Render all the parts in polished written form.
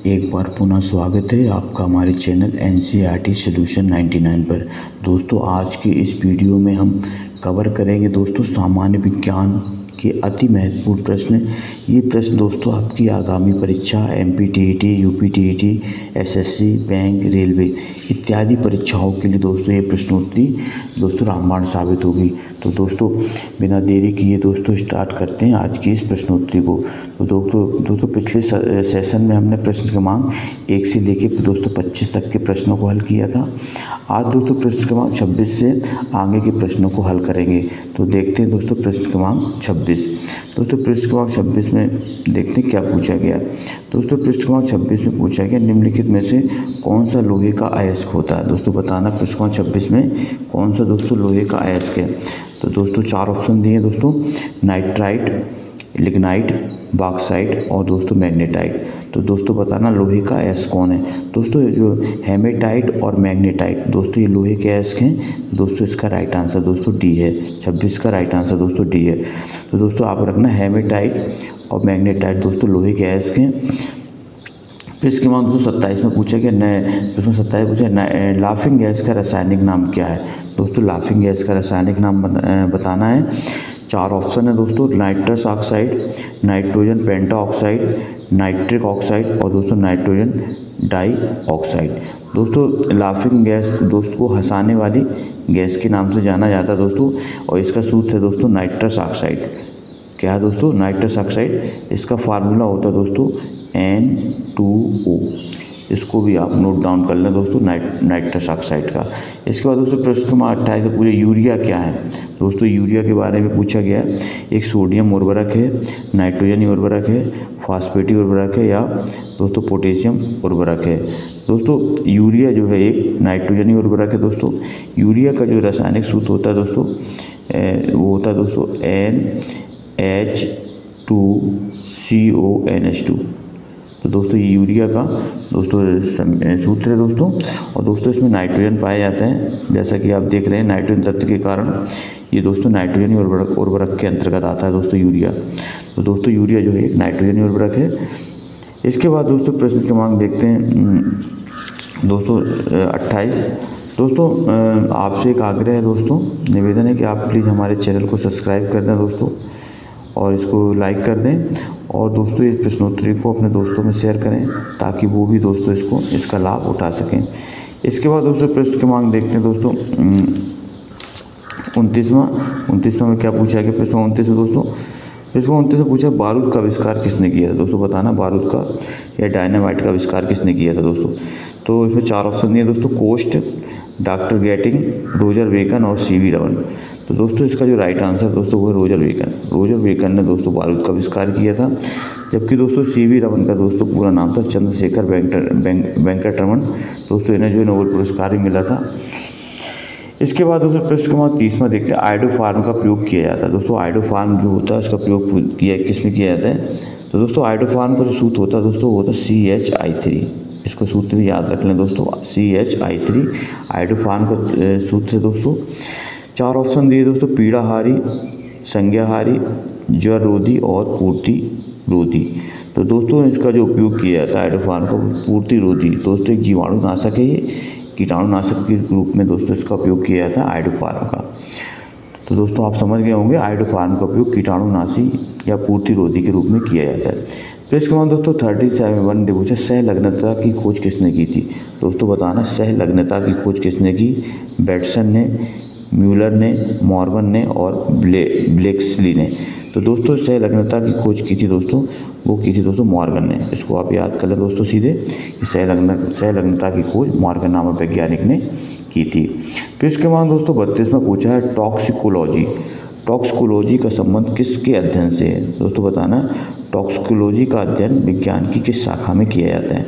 एक बार पुनः स्वागत है आपका हमारे चैनल NCERT सॉल्यूशन 99 पर। दोस्तों आज के इस वीडियो में हम कवर करेंगे दोस्तों सामान्य विज्ञान के अति महत्वपूर्ण प्रश्न। ये प्रश्न दोस्तों आपकी आगामी परीक्षा MPTET, UPTET, SSC, bank, railway इत्यादि परीक्षाओं के लिए दोस्तों ये प्रश्नोत्तरी दोस्तों रामबाण साबित होगी। तो दोस्तों बिना देरी किए दोस्तों स्टार्ट करते हैं आज की इस प्रश्नोत्तरी को। तो दोस्तों पिछले सेशन में हमने प्रश्न क्रमांक 1 से लेके दोस्तों 25 तक के प्रश्नों को हल किया था। आज दोस्तों प्रश्न क्रमांक 26 से आगे के प्रश्नों को हल करेंगे। तो देखते हैं दोस्तों प्रश्न क्रमांक 26। दोस्तों प्रश्न क्रमांक 26 में देखते हैं क्या पूछा गया। दोस्तों प्रश्न क्रमांक 26 में पूछा गया निम्नलिखित में से कौन सा लोहे का अयस्क होता है। दोस्तों बताना प्रश्न क्रमांक 26 में कौन सा दोस्तों लोहे का अयस्क है। तो दोस्तों 4 ऑप्शन दिए दोस्तों, नाइट्राइट, लिग्नाइट, बॉक्साइट और दोस्तों मैग्नेटाइट। तो दोस्तों बताना लोहे का अयस्क कौन है। दोस्तों जो हेमेटाइट और मैग्नेटाइट दोस्तों ये लोहे के अयस्क हैं। दोस्तों इसका राइट आंसर दोस्तों डी है। 26 का राइट आंसर दोस्तों डी है। तो दोस्तों आप रखना हेमेटाइट और मैग्नेटाइट दोस्तों लोहे के अयस्क हैं। प्रश्न क्रमांक 27 में पूछा गया प्रश्न 27 पूछा लाफिंग गैस का रासायनिक नाम क्या है। दोस्तों लाफिंग गैस का रासायनिक नाम बताना है। 4 ऑप्शन है दोस्तों, नाइट्रस ऑक्साइड, नाइट्रोजन पेंटा ऑक्साइड, नाइट्रिक ऑक्साइड और दोस्तों नाइट्रोजन डाई ऑक्साइड। दोस्तों लाफिंग गैस दोस्तों को हंसाने वाली गैस के नाम से जाना जाता है दोस्तों, और इसका सूत्र है दोस्तों नाइट्रस ऑक्साइड। क्या है दोस्तों नाइट्रस ऑक्साइड। इसका फार्मूला होता है दोस्तों N2O। इसको भी आप नोट डाउन कर लें दोस्तों नाइट्रस ऑक्साइड का। इसके बाद दोस्तों प्रश्न क्रमांक 28 में पूछे यूरिया क्या है। दोस्तों यूरिया के बारे में पूछा गया है। एक सोडियम उर्वरक है, नाइट्रोजन उर्वरक है, फॉस्फेटिक उर्वरक है या दोस्तों पोटेशियम उर्वरक है। दोस्तों यूरिया जो है एक नाइट्रोजन उर्वरक है दोस्तों। यूरिया का जो रासायनिक सूत्र होता है दोस्तों वो होता है दोस्तों NH2CONH2। तो दोस्तों ये यूरिया का दोस्तों सूत्र है दोस्तों। और दोस्तों इसमें नाइट्रोजन पाए जाते हैं, जैसा कि आप देख रहे हैं नाइट्रोजन तत्व के कारण ये दोस्तों नाइट्रोजन उर्वरक के अंतर्गत आता है दोस्तों यूरिया। तो दोस्तों यूरिया जो है एक नाइट्रोजन उर्वरक है। इसके बाद दोस्तों प्रश्न क्रमांक देखते हैं दोस्तों 28। दोस्तों आपसे एक आग्रह है दोस्तों, निवेदन है कि आप प्लीज़ हमारे चैनल को सब्सक्राइब कर दें दोस्तों और इसको लाइक कर दें, और दोस्तों इस प्रश्नोत्तरी को अपने दोस्तों में शेयर करें ताकि वो भी दोस्तों इसका लाभ उठा सकें। इसके बाद दोस्तों प्रश्न क्रमांक देखते हैं दोस्तों 29वां में क्या पूछा गया। प्रश्न 29 में दोस्तों प्रश्न 29 में पूछा बारूद का आविष्कार किसने किया था। दोस्तों बताना बारूद का या डायनामाइट का आविष्कार किसने किया था दोस्तों। तो इसमें 4 ऑप्शन दिए दोस्तों, कोस्ट, डॉक्टर गेटिंग, रोजर बेकन और CV रमन। तो दोस्तों इसका जो राइट आंसर दोस्तों वो है रोजर बेकन ने दोस्तों बारूद का आविष्कार किया था। जबकि दोस्तों CV रमन का दोस्तों पूरा नाम था चंद्रशेखर वेंकटरमन। दोस्तों इन्हें जो नोबेल पुरस्कार भी मिला था। इसके बाद दोस्तों प्रश्न क्रमांक 30 में देखते हैं आयोडोफार्म का प्रयोग किया जाता है। दोस्तों आयोडोफार्म जो होता है उसका प्रयोग किसमें किया जाता है। तो दोस्तों आयोडोफार्म का जो सूत्र होता है दोस्तों वो होता है CHI3। इसको सूत्र भी याद रख लें दोस्तों, CHI3 आयोडोफार्म का सूत्र है दोस्तों। 4 ऑप्शन दिए दोस्तों, पीड़ाहारी, संज्ञाहारी, ज्वर रोधी और पूर्ति रोधी। तो दोस्तों इसका जो उपयोग किया जाता है आयोडोफार्म का पूर्ति रोधी। दोस्तों एक जीवाणुनाशक है, ये कीटाणुनाशक के रूप में दोस्तों इसका उपयोग किया जाता है आयोडोफार्म का। तो दोस्तों आप समझ गए होंगे आयोडोफार्म का उपयोग कीटाणुनाशी या पूर्ति रोधी के रूप में किया जाता है। प्रश्न क्रमांक दोस्तों 37 ने पूछा सहलग्नता की खोज किसने की थी। दोस्तों बताना सहलग्नता की खोज किसने की। बैटसन ने, म्यूलर ने, मॉर्गन ने और ब्लेक्सली ने। तो दोस्तों सहलग्नता की खोज की थी दोस्तों, वो की थी दोस्तों मॉर्गन ने। इसको आप याद कर लें दोस्तों सीधे कि सहलग्नता की खोज मॉर्गन नामक वैज्ञानिक ने की थी। प्रश्न क्रमांक दोस्तों 32 में पूछा है टॉक्सिकोलॉजी का संबंध किसके अध्ययन से है। दोस्तों बताना टॉक्सिकोलॉजी का अध्ययन विज्ञान की किस शाखा में किया जाता है।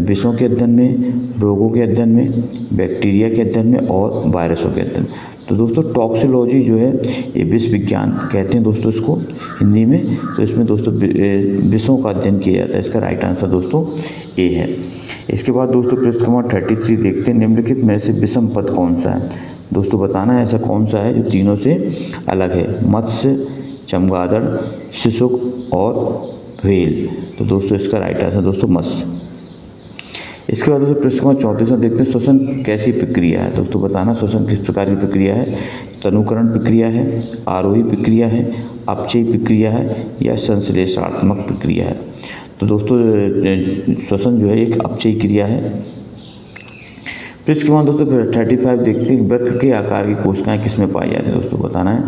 विषों के अध्ययन में, रोगों के अध्ययन में, बैक्टीरिया के अध्ययन में और वायरसों के अध्ययन। तो दोस्तों टॉक्सिकोलॉजी जो है ये विष विज्ञान कहते हैं दोस्तों इसको हिंदी में। तो इसमें दोस्तों विषों का अध्ययन किया जाता है। इसका राइट आंसर दोस्तों ए है। इसके बाद दोस्तों प्रश्न क्रमांक 33 देखते हैं निम्नलिखित में से विषम पद कौन सा है। दोस्तों बताना है ऐसा कौन सा है जो तीनों से अलग है। मत्स्य, चमगादड़, शिशुक और व्हेल। तो दोस्तों इसका राइट आंसर दोस्तों मत्स्य। इसके बाद दोस्तों प्रश्न क्रमांक 34 में देखते हैं श्वसन कैसी प्रक्रिया है। दोस्तों बताना श्वसन किस प्रकार की प्रक्रिया है। तनुकरण प्रक्रिया है, आरोही प्रक्रिया है, अपचयी प्रक्रिया है या संश्लेषणात्मक प्रक्रिया है। तो दोस्तों श्वसन जो है एक अपचयी क्रिया है। फिर इसके बाद दोस्तों 35 देखते हैं वृक्क के आकार की कोशिकाएं किसमें पाई जाती हैं। दोस्तों बताना है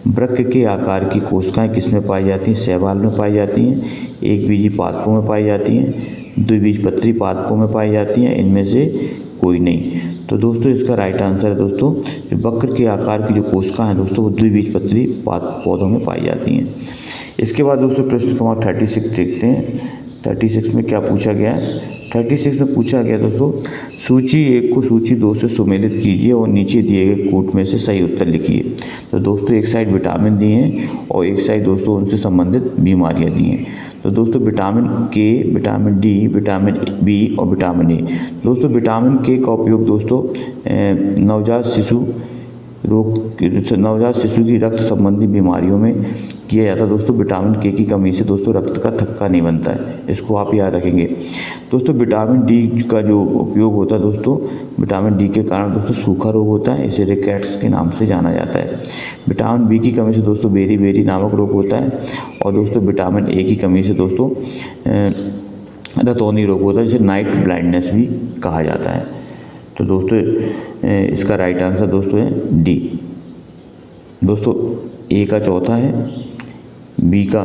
वृक्क के आकार की कोशिकाएं किसमें पाई जाती हैं। शैवाल में पाई जाती हैं, एक बीजी पादपों में पाई जाती हैं, द्विबीजपत्री पादपों में पाई जाती हैं, इनमें से कोई नहीं। तो दोस्तों इसका राइट आंसर है दोस्तों वक्र के आकार की जो कोशिकाएं हैं दोस्तों वो द्विबीजपत्री पौधों में पाई जाती हैं। इसके बाद दोस्तों प्रश्न क्रमांक 36 देखते हैं। 36 में क्या पूछा गया है। 36 में पूछा गया दोस्तों सूची 1 को सूची 2 से सुमेलित कीजिए और नीचे दिए गए कूट में से सही उत्तर लिखिए। तो दोस्तों एक साइड विटामिन दिए हैं और एक साइड दोस्तों उनसे संबंधित बीमारियां दी हैं। तो दोस्तों विटामिन के, विटामिन डी, विटामिन बी और विटामिन ए। दोस्तों विटामिन के का उपयोग दोस्तों नवजात शिशु की रक्त संबंधी बीमारियों में किया जाता है। दोस्तों विटामिन के की कमी से दोस्तों रक्त का थक्का नहीं बनता है, इसको आप याद रखेंगे। दोस्तों विटामिन डी का जो उपयोग होता है दोस्तों विटामिन डी के कारण दोस्तों सूखा रोग होता है, इसे रिकेट्स के नाम से जाना जाता है। विटामिन बी की कमी से दोस्तों बेरी नामक रोग होता है और दोस्तों विटामिन ए की कमी से दोस्तों रतौंधी रोग होता है, जिसे नाइट ब्लाइंडनेस भी कहा जाता है। तो दोस्तों इसका राइट आंसर दोस्तों है डी। दोस्तों ए का चौथा है, बी का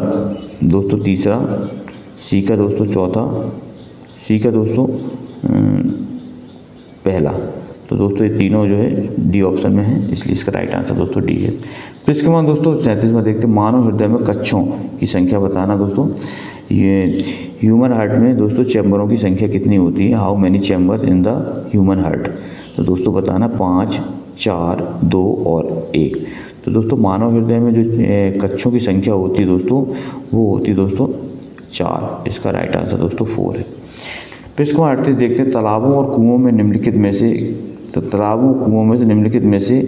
दोस्तों तीसरा, सी का दोस्तों चौथा, सी का दोस्तों पहला। तो दोस्तों ये तीनों जो है डी ऑप्शन में है, इसलिए इसका राइट आंसर दोस्तों डी है। फिर इसके बाद दोस्तों 37 में देखते हैं मानव हृदय में कक्षों की संख्या बताना। दोस्तों ये ह्यूमन हार्ट में दोस्तों चैम्बरों की संख्या कितनी होती है। How many chambers in the human heart. तो दोस्तों बताना 5, 4, 2 और 1। तो दोस्तों मानव हृदय में जो कक्षों की संख्या होती है दोस्तों वो होती है दोस्तों 4। इसका राइट आंसर दोस्तों 4 है। फिर इसको 38 देखते हैं तालाबों और कुओं में निम्नलिखित में से निम्नलिखित में से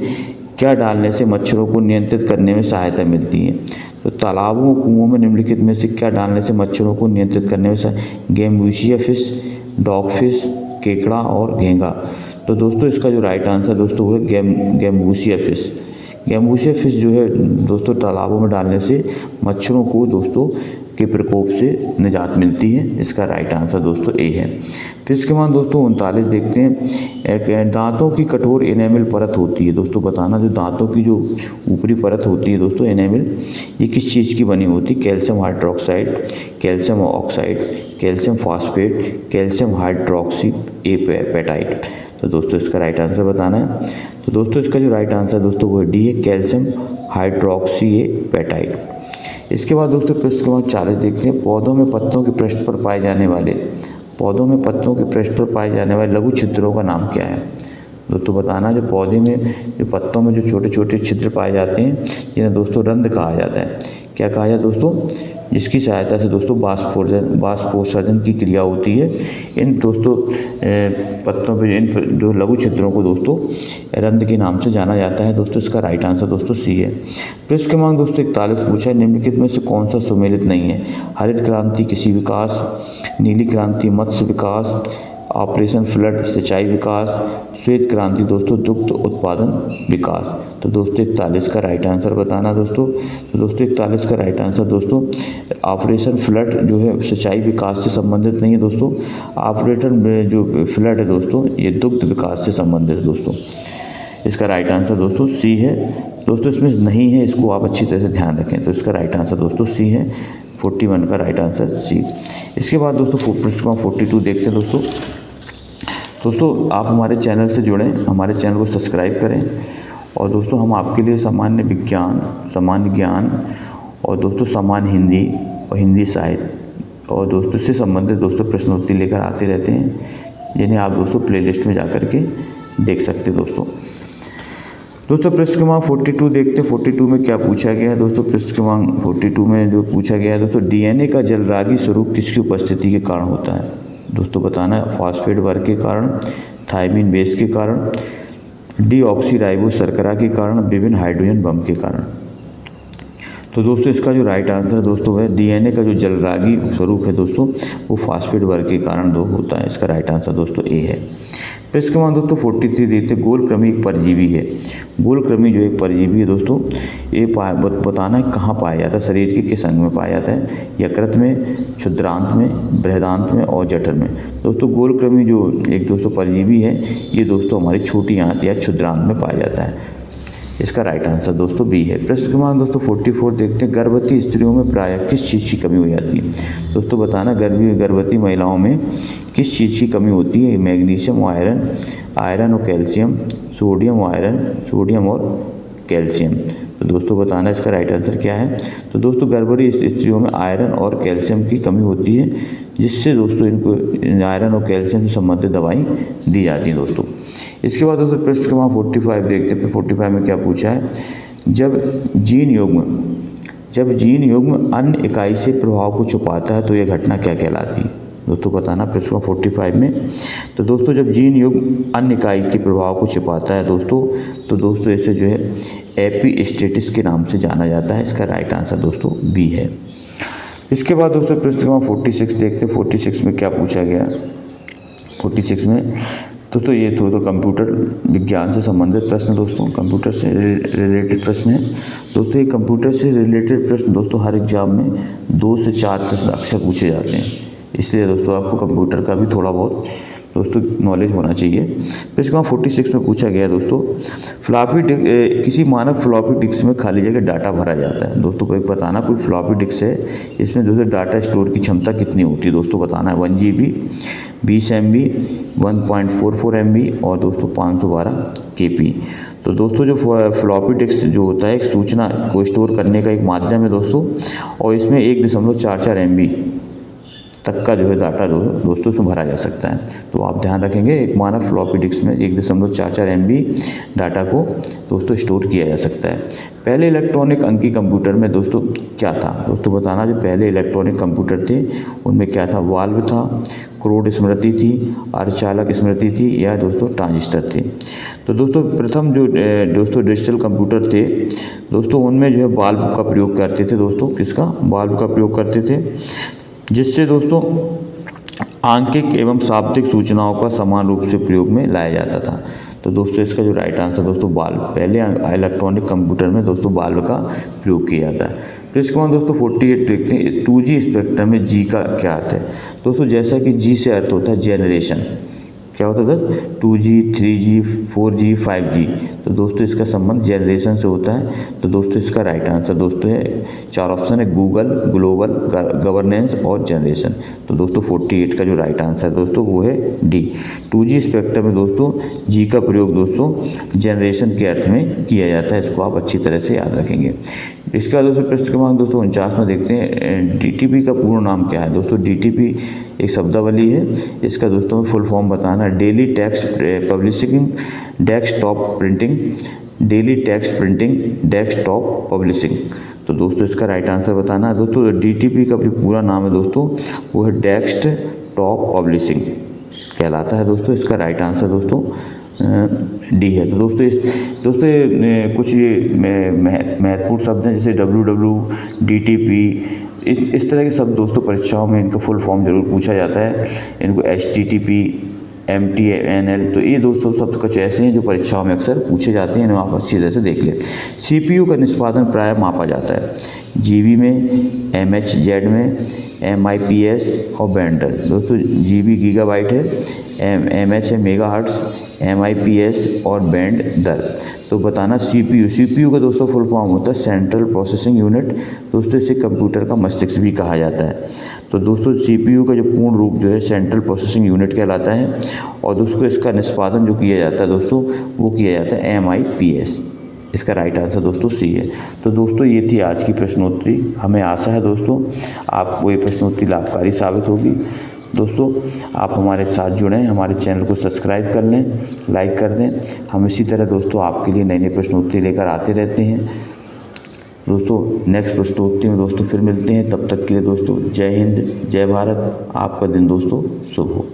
क्या डालने से मच्छरों को नियंत्रित करने में सहायता मिलती है। तो तालाबों और कुओं में निम्नलिखित में से क्या डालने से मच्छरों को नियंत्रित करने में गैम्बूसिया फिश, डॉग फिश, केकड़ा और घेंगा। तो दोस्तों इसका जो राइट आंसर दोस्तों वो है गैम्बूसिया फिश। गैम्बूसिया फिश जो है दोस्तों तालाबों में डालने से मच्छरों को दोस्तों के प्रकोप से निजात मिलती है। इसका राइट आंसर दोस्तों ए है। फिर इसके बाद दोस्तों 39 देखते हैं एक दांतों की कठोर एनेमल परत होती है। दोस्तों बताना जो दांतों की जो ऊपरी परत होती है दोस्तों एनेमल, ये किस चीज़ की बनी होती है। Calcium hydroxide, calcium oxide, calcium phosphate, calcium hydroxy petite. तो दोस्तों इसका राइट आंसर बताना है। तो दोस्तों इसका जो राइट आंसर दोस्तों वो डी है, कैल्शियम हाइड्रोक्सी पेटाइट। इसके बाद दोस्तों प्रश्न क्रमांक 40 देखते हैं पौधों में पत्तों के पृष्ठ पर पाए जाने वाले लघु छिद्रों का नाम क्या है। दोस्तों बताना जो पौधे में जो पत्तों में जो छोटे छोटे छिद्र पाए जाते हैं जिन्हें दोस्तों रंध्र कहा जाता है। क्या कहा जाता है दोस्तों, जिसकी सहायता से दोस्तों बाष्पोत्सर्जन की क्रिया होती है। इन दोस्तों पत्तों पे इन जो लघु छिद्रों को दोस्तों रंध्र के नाम से जाना जाता है। दोस्तों इसका राइट आंसर दोस्तों सी है। प्रश्न क्रमांक दोस्तों 41 पूछा है निम्नलिखित में से कौन सा सुमेलित नहीं है। हरित क्रांति कृषि विकास, नीली क्रांति मत्स्य विकास, ऑपरेशन फ्लड सिंचाई विकास, श्वेत क्रांति दोस्तों दुग्ध उत्पादन विकास। तो दोस्तों 41 का राइट आंसर बताना दोस्तों। तो दोस्तों 41 का राइट आंसर दोस्तों ऑपरेशन फ्लड जो है सिंचाई विकास से संबंधित नहीं है दोस्तों। ऑपरेशन जो फ्लड है दोस्तों ये दुग्ध विकास से संबंधित है दोस्तों। इसका राइट आंसर दोस्तों सी है। दोस्तों इसमें नहीं है, इसको आप अच्छी तरह से ध्यान रखें। तो इसका राइट आंसर दोस्तों सी है, 41 का राइट आंसर सी। इसके बाद दोस्तों प्रश्न 42 देखते हैं दोस्तों आप हमारे चैनल से जुड़ें, हमारे चैनल को सब्सक्राइब करें और दोस्तों हम आपके लिए सामान्य विज्ञान, सामान्य ज्ञान और दोस्तों सामान्य हिंदी और हिंदी साहित्य और दोस्तों से संबंधित दोस्तों प्रश्नोत्तरी लेकर आते रहते हैं, जिन्हें आप दोस्तों प्लेलिस्ट में जा कर के देख सकते हैं दोस्तों प्रश्न क्रमांक 42 देखते हैं 42 में क्या पूछा गया है दोस्तों। प्रश्न क्रमांक 42 में जो पूछा गया है दोस्तों डीएनए का जलरागी स्वरूप किसकी उपस्थिति के कारण होता है। दोस्तों बताना है फॉस्फेट वर्ग के कारण, थायमिन बेस के कारण, डीऑक्सीराइबो शर्करा के कारण, विभिन्न हाइड्रोजन बम के कारण। तो दोस्तों इसका जो राइट आंसर है दोस्तों है DNA का जो जलरागी स्वरूप है दोस्तों वो फास्फेट वर्ग के कारण दो होता है। इसका राइट आंसर दोस्तों ए है। फिर इसके बाद दोस्तों 43 देखते हैं, गोलकृमि एक परजीवी है। गोलकृमि जो एक परजीवी है दोस्तों, ये बताना है कहाँ पाया जाता है, शरीर के किस अंग में पाया जाता है, यकृत में, क्षुद्रांत में, बृहदांत में और जठर में। दोस्तों गोलकृमि जो एक दोस्तों परजीवी है, ये दोस्तों हमारी छोटी आंत या क्षुद्रांत में पाया जाता है। इसका राइट आंसर दोस्तों बी है। प्रश्न क्रमांक दोस्तों 44 देखते हैं, गर्भवती स्त्रियों में प्रायः किस चीज़ की कमी हो जाती है। दोस्तों बताना गर्भवती महिलाओं में किस चीज़ की कमी होती है। मैग्नीशियम, आयरन और कैल्शियम, सोडियम और कैल्शियम। तो दोस्तों बताना इसका राइट आंसर क्या है। तो दोस्तों गर्भवती स्त्रियों में आयरन और कैल्शियम की कमी होती है, जिससे दोस्तों इनको आयरन और कैल्शियम से संबंधित दवाई दी जाती है दोस्तों। इसके बाद दोस्तों प्रश्न क्रमांक 45 देखते हैं। 45 में क्या पूछा है, जब जीन युग्म अन्य इकाई से प्रभाव को छुपाता है तो यह घटना क्या कहलाती है। दोस्तों बताना प्रश्न क्रमांक 45 में। तो दोस्तों जब जीन युग्म अन्य इकाई के प्रभाव को छिपाता है दोस्तों, तो दोस्तों इसे जो है एपिस्टेसिस के नाम से जाना जाता है। इसका राइट आंसर दोस्तों बी है। इसके बाद दोस्तों प्रश्न क्रमांक 46 देखते हैं। 46 में क्या पूछा गया। 46 में दोस्तों ये तो कंप्यूटर विज्ञान से संबंधित प्रश्न दोस्तों, कंप्यूटर से रिलेटेड प्रश्न है दोस्तों। ये कंप्यूटर से रिलेटेड प्रश्न दोस्तों हर एग्जाम में 2 से 4 प्रश्न अक्सर पूछे जाते हैं, इसलिए दोस्तों आपको कंप्यूटर का भी थोड़ा बहुत दोस्तों नॉलेज होना चाहिए। फिर इसका 46 में पूछा गया दोस्तों, किसी मानक फ्लॉपी डिस्क में खाली जगह डाटा भरा जाता है। दोस्तों को एक बताना कोई फ्लॉपी डिस्क है, इसमें दोस्तों डाटा स्टोर की क्षमता कितनी होती है। दोस्तों बताना है 1 GB, 20 MB, 1.44 MB और दोस्तों 512 KB। तो दोस्तों जो फ्लॉपी डिस्क जो होता है एक सूचना को स्टोर करने का एक माध्यम है दोस्तों, और इसमें 1.44 MB तक का जो है डाटा दोस्तों इसमें भरा जा सकता है। तो आप ध्यान रखेंगे एक मानक फ्लॉपी डिस्क में 1.44 MB डाटा को दोस्तों स्टोर किया जा सकता है। पहले इलेक्ट्रॉनिक अंकी कंप्यूटर में दोस्तों क्या था। दोस्तों बताना जो पहले इलेक्ट्रॉनिक कंप्यूटर थे उनमें क्या था, वाल्व था, क्रोड स्मृति थी, अर्धचालक स्मृति थी या दोस्तों ट्रांजिस्टर थे। तो दोस्तों प्रथम जो दोस्तों डिजिटल कंप्यूटर थे दोस्तों, उनमें जो है वाल्व का प्रयोग करते थे दोस्तों, किसका, वाल्व का प्रयोग करते थे, जिससे दोस्तों आंकिक एवं शाब्दिक सूचनाओं का समान रूप से प्रयोग में लाया जाता था। तो दोस्तों इसका जो राइट आंसर दोस्तों बाल्ब, पहले इलेक्ट्रॉनिक कंप्यूटर में दोस्तों बाल्ब का प्रयोग किया जाता है। फिर इसके बाद दोस्तों 48 देखते हैं, 2G स्पेक्ट्रम में G का क्या अर्थ है। दोस्तों जैसा कि G से अर्थ होता है जेनरेशन, क्या होता था 2G, 3G, 4G, 5G। तो दोस्तों इसका संबंध जनरेशन से होता है। तो दोस्तों इसका राइट आंसर दोस्तों है 4 ऑप्शन है, गूगल, ग्लोबल, गवर्नेंस और जनरेशन। तो दोस्तों 48 का जो राइट आंसर दोस्तों वो है डी। 2G स्पेक्ट्रम में दोस्तों G का प्रयोग दोस्तों जनरेशन के अर्थ में किया जाता है, इसको आप अच्छी तरह से याद रखेंगे। इसके बाद दोस्तों प्रश्न क्रमांक 249 में देखते हैं, DTP का पूर्ण नाम क्या है। दोस्तों DTP एक शब्दावली है, इसका दोस्तों फुल फॉर्म बताना है, daily text publishing desktop printing, daily text printing desktop publishing. तो दोस्तों इसका राइट आंसर बताना है। दोस्तों DTP का जो पूरा नाम है दोस्तों वो है डेस्कटॉप पब्लिशिंग कहलाता है दोस्तों। इसका राइट आंसर दोस्तों डी है। तो दोस्तों कुछ ये महत्वपूर्ण शब्द हैं जैसे WW, DTP, इस तरह के शब्द दोस्तों परीक्षाओं में इनका फुल फॉर्म जरूर पूछा जाता है। इनको HTTP, MTNL, तो ये दोस्तों शब्द कुछ ऐसे हैं जो परीक्षाओं में अक्सर पूछे जाते हैं, इन्हें आप अच्छी तरह से देख लें। CPU का निष्पादन प्रायः मापा जाता है GB में, MHz में, MIPS और बैंडर। दोस्तों GB गीगाबाइट है, MH है मेगाहर्ट्ज, MIPS और बैंड दर। तो बताना CPU का दोस्तों फुल फॉर्म होता है सेंट्रल प्रोसेसिंग यूनिट। दोस्तों इसे कंप्यूटर का मस्तिष्क भी कहा जाता है। तो दोस्तों CPU का जो पूर्ण रूप जो है सेंट्रल प्रोसेसिंग यूनिट कहलाता है, और दोस्तों इसका निष्पादन जो किया जाता है दोस्तों वो किया जाता है MIPS। इसका राइट आंसर दोस्तों सी है। तो दोस्तों ये थी आज की प्रश्नोत्तरी। हमें आशा है दोस्तों आपको ये प्रश्नोत्तरी लाभकारी साबित होगी। दोस्तों आप हमारे साथ जुड़ें, हमारे चैनल को सब्सक्राइब कर लें, लाइक कर दें। हम इसी तरह दोस्तों आपके लिए नई नई प्रश्नोत्तरी लेकर आते रहते हैं। दोस्तों नेक्स्ट प्रश्नोत्तरी में दोस्तों फिर मिलते हैं, तब तक के लिए दोस्तों जय हिंद, जय भारत। आपका दिन दोस्तों शुभ हो।